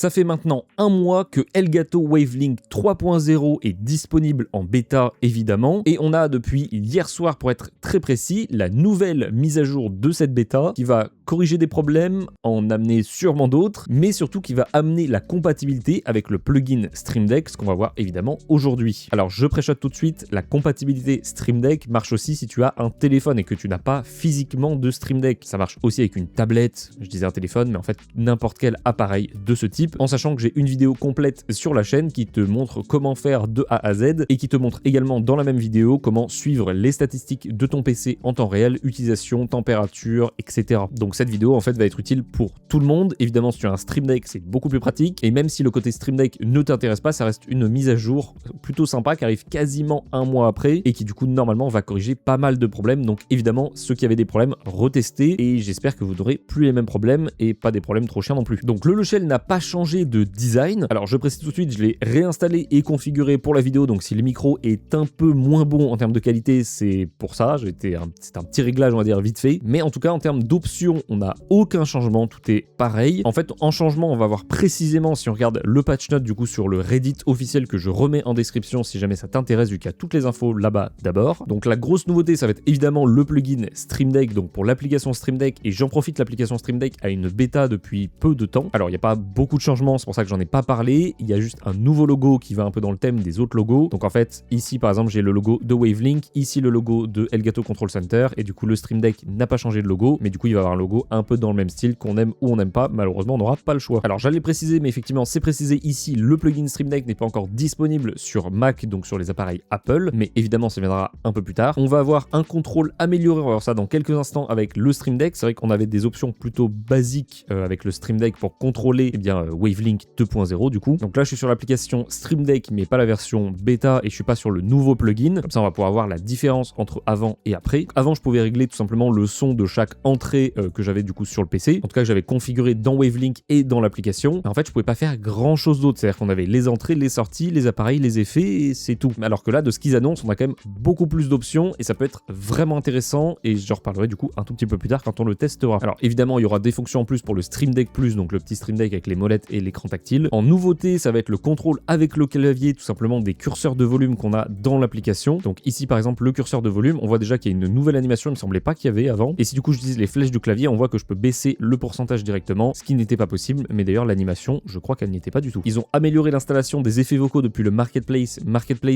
Ça fait maintenant un mois que Elgato Wavelink 3.0 est disponible en bêta évidemment, et on a depuis hier soir pour être très précis la nouvelle mise à jour de cette bêta qui va corriger des problèmes, en amener sûrement d'autres, mais surtout qui va amener la compatibilité avec le plugin Stream Deck, ce qu'on va voir évidemment aujourd'hui. Alors je préchote tout de suite, la compatibilité Stream Deck marche aussi si tu as un téléphone et que tu n'as pas physiquement de Stream Deck. Ça marche aussi avec une tablette, je disais un téléphone, mais en fait n'importe quel appareil de ce type, en sachant que j'ai une vidéo complète sur la chaîne qui te montre comment faire de A à Z et qui te montre également dans la même vidéo comment suivre les statistiques de ton PC en temps réel, utilisation, température, etc. Donc cette vidéo en fait va être utile pour tout le monde. Évidemment si tu as un Stream Deck c'est beaucoup plus pratique, et même si le côté Stream Deck ne t'intéresse pas, ça reste une mise à jour plutôt sympa qui arrive quasiment un mois après et qui du coup normalement va corriger pas mal de problèmes. Donc évidemment ceux qui avaient des problèmes, retestez, et j'espère que vous n'aurez plus les mêmes problèmes et pas des problèmes trop chiants non plus. Donc le logiciel n'a pas changé de design. Alors je précise tout de suite, je l'ai réinstallé et configuré pour la vidéo, donc si le micro est un peu moins bon en termes de qualité, c'est pour ça, c'est un petit réglage on va dire vite fait, mais en tout cas en termes d'options on n'a aucun changement, tout est pareil. En fait en changement on va voir précisément si on regarde le patch note du coup sur le Reddit officiel que je remets en description si jamais ça t'intéresse, vu qu'il y a toutes les infos là-bas d'abord. Donc la grosse nouveauté ça va être évidemment le plugin Stream Deck, donc pour l'application Stream Deck, et j'en profite, l'application Stream Deck a une bêta depuis peu de temps. Alors il n'y a pas beaucoup de changements, c'est pour ça que j'en ai pas parlé, il y a juste un nouveau logo qui va un peu dans le thème des autres logos. Donc en fait ici par exemple j'ai le logo de Wavelink, ici le logo de Elgato Control Center, et du coup le Stream Deck n'a pas changé de logo, mais du coup il va avoir un logo un peu dans le même style, qu'on aime ou on n'aime pas, malheureusement on n'aura pas le choix. Alors j'allais préciser, mais effectivement c'est précisé ici, le plugin Stream Deck n'est pas encore disponible sur Mac, donc sur les appareils Apple, mais évidemment ça viendra un peu plus tard. On va avoir un contrôle amélioré, on va voir ça dans quelques instants avec le Stream Deck. C'est vrai qu'on avait des options plutôt basiques avec le Stream Deck pour contrôler Wavelink 2.0 du coup. Donc là je suis sur l'application Stream Deck mais pas la version bêta, et je suis pas sur le nouveau plugin, comme ça on va pouvoir voir la différence entre avant et après. Avant je pouvais régler tout simplement le son de chaque entrée que j'avais du coup sur le PC, en tout cas que j'avais configuré dans Wavelink et dans l'application. En fait je pouvais pas faire grand chose d'autre, c'est-à-dire qu'on avait les entrées, les sorties, les appareils, les effets, et c'est tout. Alors que là de ce qu'ils annoncent on a quand même beaucoup plus d'options et ça peut être vraiment intéressant, et j'en reparlerai du coup un tout petit peu plus tard quand on le testera. Alors évidemment il y aura des fonctions en plus pour le Stream Deck Plus, donc le petit Stream Deck avec les molettes et l'écran tactile. En nouveauté ça va être le contrôle avec le clavier, tout simplement des curseurs de volume qu'on a dans l'application. Donc ici par exemple le curseur de volume, on voit déjà qu'il y a une nouvelle animation, il me semblait pas qu'il y avait avant, et si du coup j'utilise les flèches du clavier on voit que je peux baisser le pourcentage directement, ce qui n'était pas possible, mais d'ailleurs l'animation je crois qu'elle n'y était pas du tout. Ils ont amélioré l'installation des effets vocaux depuis le Marketplace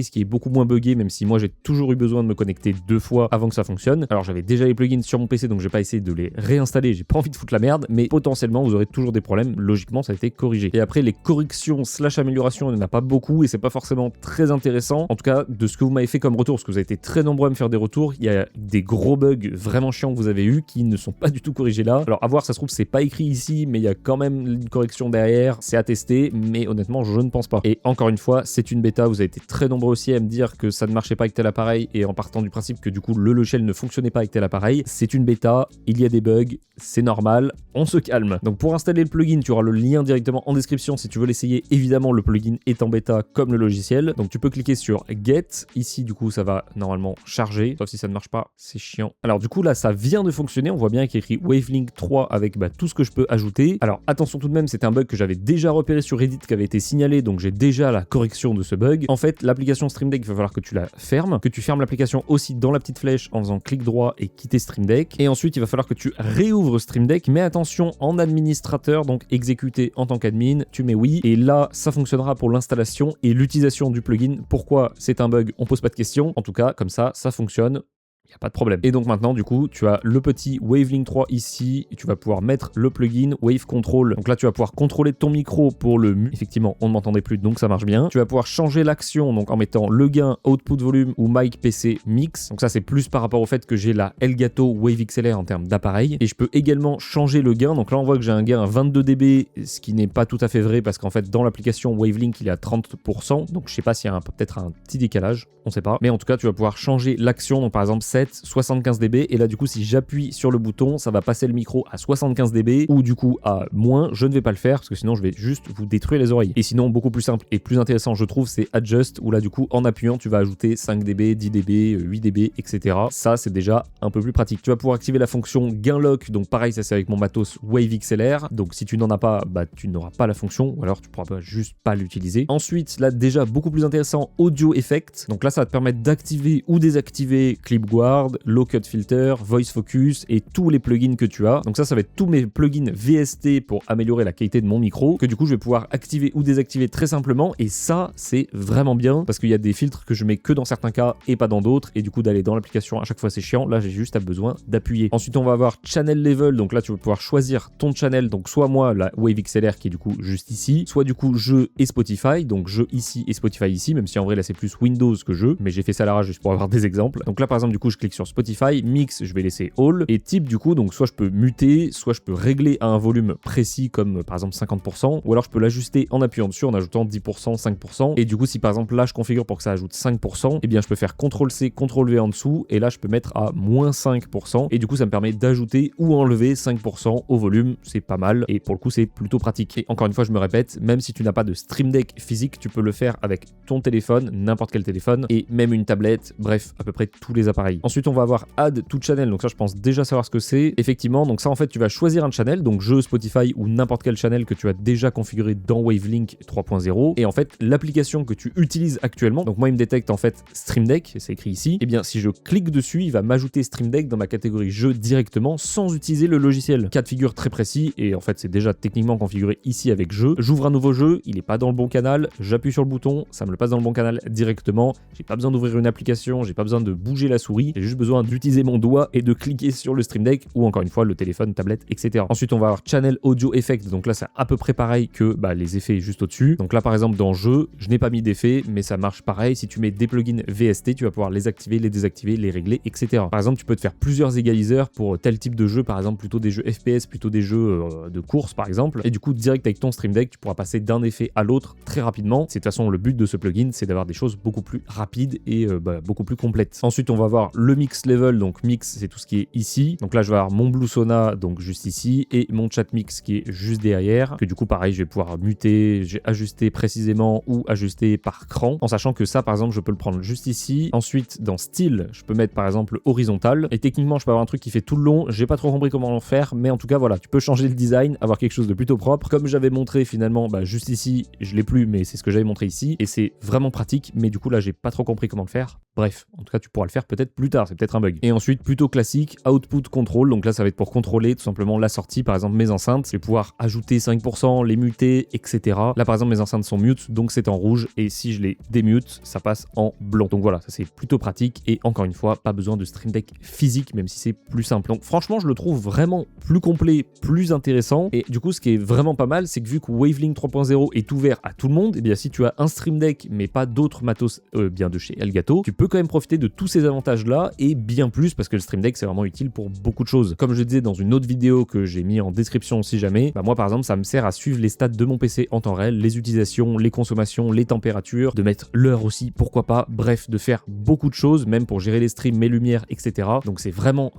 qui est beaucoup moins buggé, même si moi j'ai toujours eu besoin de me connecter 2 fois avant que ça fonctionne. Alors j'avais déjà les plugins sur mon PC donc j'ai pas essayé de les réinstaller, j'ai pas envie de foutre la merde, mais potentiellement vous aurez toujours des problèmes, logiquement ça a été corrigé. Et après les corrections / améliorations, il n'y en a pas beaucoup et c'est pas forcément très intéressant. En tout cas de ce que vous m'avez fait comme retour, parce que vous avez été très nombreux à me faire des retours, il y a des gros bugs vraiment chiants que vous avez eu qui ne sont pas du tout corrigés là. Alors à voir, ça se trouve c'est pas écrit ici, mais il y a quand même une correction derrière, c'est à tester, mais honnêtement je ne pense pas. Et encore une fois c'est une bêta, vous avez été très nombreux aussi à me dire que ça ne marchait pas avec tel appareil, et en partant du principe que du coup le logiciel ne fonctionnait pas avec tel appareil. C'est une bêta, il y a des bugs, c'est normal, on se calme. Donc pour installer le plugin, tu auras le lien directement en description si tu veux l'essayer. Évidemment le plugin est en bêta comme le logiciel, donc tu peux cliquer sur Get, ici du coup ça va normalement charger, sauf si ça ne marche pas, c'est chiant. Alors du coup là ça vient de fonctionner, on voit bien qu'il y a écrit Wavelink 3 avec tout ce que je peux ajouter. Alors attention tout de même, c'était un bug que j'avais déjà repéré sur Reddit qui avait été signalé, donc j'ai déjà la correction de ce bug. En fait l'application Stream Deck, il va falloir que tu la fermes, que tu fermes l'application aussi dans la petite flèche en faisant clic droit et quitter Stream Deck, et ensuite il va falloir que tu réouvres Stream Deck, mais attention en administrateur, donc exécuter en tant qu'admin, tu mets oui, et là ça fonctionnera pour l'installation et l'utilisation du plugin. Pourquoi c'est un bug, on pose pas de questions, en tout cas comme ça fonctionne. Il n'y a pas de problème. Et donc maintenant du coup tu as le petit Wavelink 3 ici, et tu vas pouvoir mettre le plugin Wave Control. Donc là tu vas pouvoir contrôler ton micro pour le effectivement on ne m'entendait plus donc ça marche bien. Tu vas pouvoir changer l'action donc en mettant le gain Output Volume ou Mic PC Mix. Donc ça c'est plus par rapport au fait que j'ai la Elgato Wave XLR en termes d'appareil, et je peux également changer le gain. Donc là on voit que j'ai un gain à 22 dB, ce qui n'est pas tout à fait vrai parce qu'en fait dans l'application Wavelink il est à 30%, donc je sais pas s'il y a peut-être un petit décalage, on sait pas, mais en tout cas tu vas pouvoir changer l'action. Donc par exemple 7, 75 dB, et là du coup si j'appuie sur le bouton, ça va passer le micro à 75 dB, ou du coup à moins, je ne vais pas le faire, parce que sinon je vais juste vous détruire les oreilles. Et sinon, beaucoup plus simple et plus intéressant, je trouve, c'est Adjust, où là du coup en appuyant, tu vas ajouter 5 dB, 10 dB, 8 dB, etc. Ça, c'est déjà un peu plus pratique. Tu vas pouvoir activer la fonction Gain Lock, donc pareil, ça c'est avec mon matos Wave XLR, donc si tu n'en as pas, bah tu n'auras pas la fonction, ou alors tu pourras pas juste pas l'utiliser. Ensuite, là déjà beaucoup plus intéressant, Audio Effect, donc là ça va te permettre d'activer ou désactiver Clip Guard, Low Cut Filter, Voice Focus et tous les plugins que tu as. Donc ça va être tous mes plugins VST pour améliorer la qualité de mon micro, que du coup je vais pouvoir activer ou désactiver très simplement, et ça c'est vraiment bien, parce qu'il y a des filtres que je mets que dans certains cas et pas dans d'autres, et du coup d'aller dans l'application à chaque fois c'est chiant. Là j'ai juste besoin d'appuyer. Ensuite on va avoir Channel Level, donc là tu vas pouvoir choisir ton channel, donc soit moi la Wave XLR qui est du coup juste ici, soit du coup jeu et Spotify, donc jeu ici et Spotify ici, même si en vrai là c'est plus Windows que jeu, mais j'ai fait ça à l'arrache juste pour avoir des exemples. Donc là par exemple du coup je clique sur Spotify, mix je vais laisser all, et type du coup donc soit je peux muter, soit je peux régler à un volume précis comme par exemple 50%, ou alors je peux l'ajuster en appuyant dessus en ajoutant 10%, 5%, et du coup si par exemple là je configure pour que ça ajoute 5%, et bien je peux faire CTRL-C, CTRL-V en dessous, et là je peux mettre à moins 5%, et du coup ça me permet d'ajouter ou enlever 5% au volume. C'est pas mal, et pour le coup c'est plutôt pratique. Et encore une fois je me répète, même si tu n'as pas de Stream Deck physique, tu peux le faire avec ton téléphone, n'importe quel téléphone, et même une tablette, bref à peu près tous les appareils. Ensuite on va avoir Add to Channel, donc ça je pense déjà savoir ce que c'est. Effectivement, donc ça en fait tu vas choisir un channel, donc jeu, Spotify ou n'importe quel channel que tu as déjà configuré dans Wavelink 3.0, et en fait l'application que tu utilises actuellement, donc moi il me détecte en fait Stream Deck, c'est écrit ici, et bien si je clique dessus il va m'ajouter Stream Deck dans ma catégorie jeu directement sans utiliser le logiciel. Cas de figure très précis, et en fait c'est déjà techniquement configuré ici avec jeu. J'ouvre un nouveau jeu, il n'est pas dans le bon canal, j'appuie sur le bouton, ça me le passe dans le bon canal directement, j'ai pas besoin d'ouvrir une application, j'ai pas besoin de bouger la souris, j'ai juste besoin d'utiliser mon doigt et de cliquer sur le Stream Deck, ou encore une fois le téléphone, tablette, etc. Ensuite on va avoir Channel Audio Effect, donc là c'est à peu près pareil que les effets juste au-dessus. Donc là par exemple dans jeu, je n'ai pas mis d'effets, mais ça marche pareil. Si tu mets des plugins VST, tu vas pouvoir les activer, les désactiver, les régler, etc. Par exemple tu peux te faire plusieurs égaliseurs pour tel type de jeu, par exemple plutôt des jeux FPS, plutôt des jeux de course par exemple, et du coup direct avec ton Stream Deck tu pourras passer d'un effet à l'autre très rapidement. C'est de toute façon le but de ce plugin, c'est d'avoir des choses beaucoup plus rapides et beaucoup plus complètes. Ensuite on va voir le mix level, donc mix c'est tout ce qui est ici, donc là je vais avoir mon Blue Sona donc juste ici, et mon chat mix qui est juste derrière, que du coup pareil je vais pouvoir muter, j'ai ajusté précisément ou ajuster par cran, en sachant que ça par exemple je peux le prendre juste ici. Ensuite dans style je peux mettre par exemple horizontal, et techniquement je peux avoir un truc qui fait tout le long, j'ai pas trop compris comment en faire, mais en tout cas voilà, tu peux changer le design, avoir quelque chose de plutôt propre, comme j'avais montré finalement juste ici, je l'ai plus mais c'est ce que j'avais montré ici, et c'est vraiment pratique, mais du coup là j'ai pas trop compris comment le faire. Bref, en tout cas tu pourras le faire peut-être plus tard, c'est peut-être un bug. Et ensuite plutôt classique, output control, donc là ça va être pour contrôler tout simplement la sortie, par exemple mes enceintes, je vais pouvoir ajouter 5%, les muter, etc. Là par exemple mes enceintes sont mute, donc c'est en rouge, et si je les démute, ça passe en blanc. Donc voilà, ça c'est plutôt pratique, et encore une fois, pas besoin de Stream Deck physique, même si c'est plus simple. Donc franchement je le trouve vraiment plus complet, plus intéressant, et du coup ce qui est vraiment pas mal, c'est que vu que Wavelink 3.0 est ouvert à tout le monde, et bien si tu as un Stream Deck mais pas d'autres matos bien de chez Elgato, tu peux quand même profiter de tous ces avantages là, et bien plus, parce que le Stream Deck c'est vraiment utile pour beaucoup de choses. Comme je disais dans une autre vidéo que j'ai mis en description si jamais, moi par exemple ça me sert à suivre les stats de mon PC en temps réel, les utilisations, les consommations, les températures, de mettre l'heure aussi, pourquoi pas, bref, de faire beaucoup de choses, même pour gérer les streams, mes lumières, etc. Donc c'est vraiment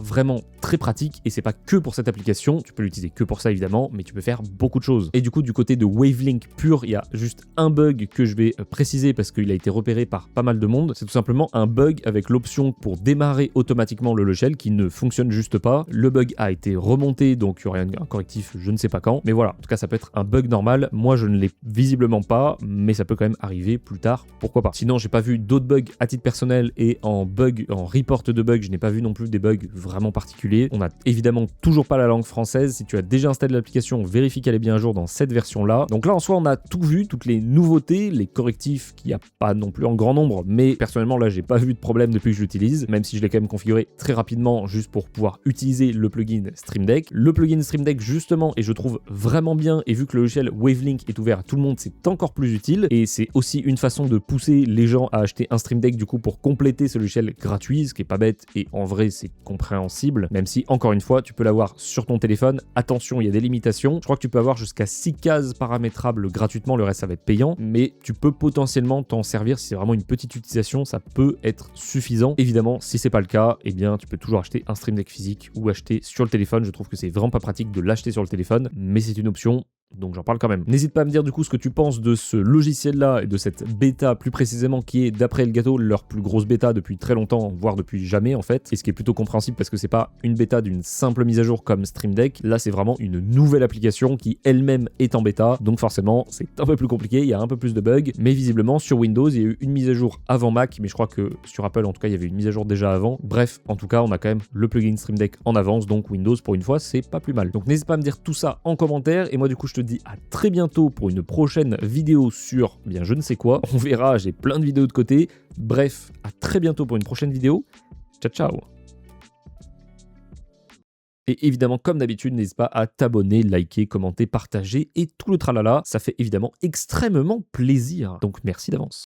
très pratique, et c'est pas que pour cette application, tu peux l'utiliser que pour ça évidemment, mais tu peux faire beaucoup de choses. Et du coup du côté de Wavelink pur, il y a juste un bug que je vais préciser parce qu'il a été repéré par pas mal de monde, c'est tout simplement un bug avec l'option pour démarrer automatiquement le logiciel qui ne fonctionne juste pas. Le bug a été remonté, donc il y aurait un correctif je ne sais pas quand, mais voilà, en tout cas ça peut être un bug normal, moi je ne l'ai visiblement pas, mais ça peut quand même arriver plus tard, pourquoi pas. Sinon j'ai pas vu d'autres bugs à titre personnel, et en report de bug, je n'ai pas vu non plus des bugs vraiment particuliers. On a évidemment toujours pas la langue française, si tu as déjà installé l'application, vérifie qu'elle est bien à jour dans cette version là. Donc là en soi on a tout vu, toutes les nouveautés, les correctifs qu'il n'y a pas non plus en grand nombre, mais personnellement là j'ai pas vu de problème depuis que je l'utilise, même si je l'ai quand même configuré très rapidement juste pour pouvoir utiliser le plugin Stream Deck. Le plugin Stream Deck justement, et je trouve vraiment bien, et vu que le logiciel Wavelink est ouvert à tout le monde, c'est encore plus utile, et c'est aussi une façon de pousser les gens à acheter un Stream Deck du coup pour compléter ce logiciel gratuit, ce qui est pas bête, et en vrai c'est compréhensible, même si encore une fois tu peux l'avoir sur ton téléphone. Attention, il y a des limitations, je crois que tu peux avoir jusqu'à 6 cases paramétrables gratuitement, le reste ça va être payant, mais tu peux potentiellement t'en servir si c'est vraiment une petite utilisation, ça peut être suffisant. Évidemment Si c'est pas le cas, eh bien tu peux toujours acheter un Stream Deck physique ou acheter sur le téléphone. Je trouve que c'est vraiment pas pratique de l'acheter sur le téléphone, mais c'est une option. Donc j'en parle quand même. N'hésite pas à me dire du coup ce que tu penses de ce logiciel-là et de cette bêta plus précisément qui est d'après Elgato leur plus grosse bêta depuis très longtemps, voire depuis jamais en fait. Et ce qui est plutôt compréhensible parce que c'est pas une bêta d'une simple mise à jour comme Stream Deck. Là c'est vraiment une nouvelle application qui elle-même est en bêta. Donc forcément c'est un peu plus compliqué, il y a un peu plus de bugs. Mais visiblement sur Windows il y a eu une mise à jour avant Mac, mais je crois que sur Apple en tout cas il y avait une mise à jour déjà avant. Bref, en tout cas on a quand même le plugin Stream Deck en avance, donc Windows pour une fois c'est pas plus mal. Donc n'hésite pas à me dire tout ça en commentaire et moi du coup je te dis à très bientôt pour une prochaine vidéo sur bien je ne sais quoi. On verra, j'ai plein de vidéos de côté. Bref, à très bientôt pour une prochaine vidéo. Ciao ciao. Et évidemment, comme d'habitude, n'hésite pas à t'abonner, liker, commenter, partager et tout le tralala. Ça fait évidemment extrêmement plaisir. Donc merci d'avance.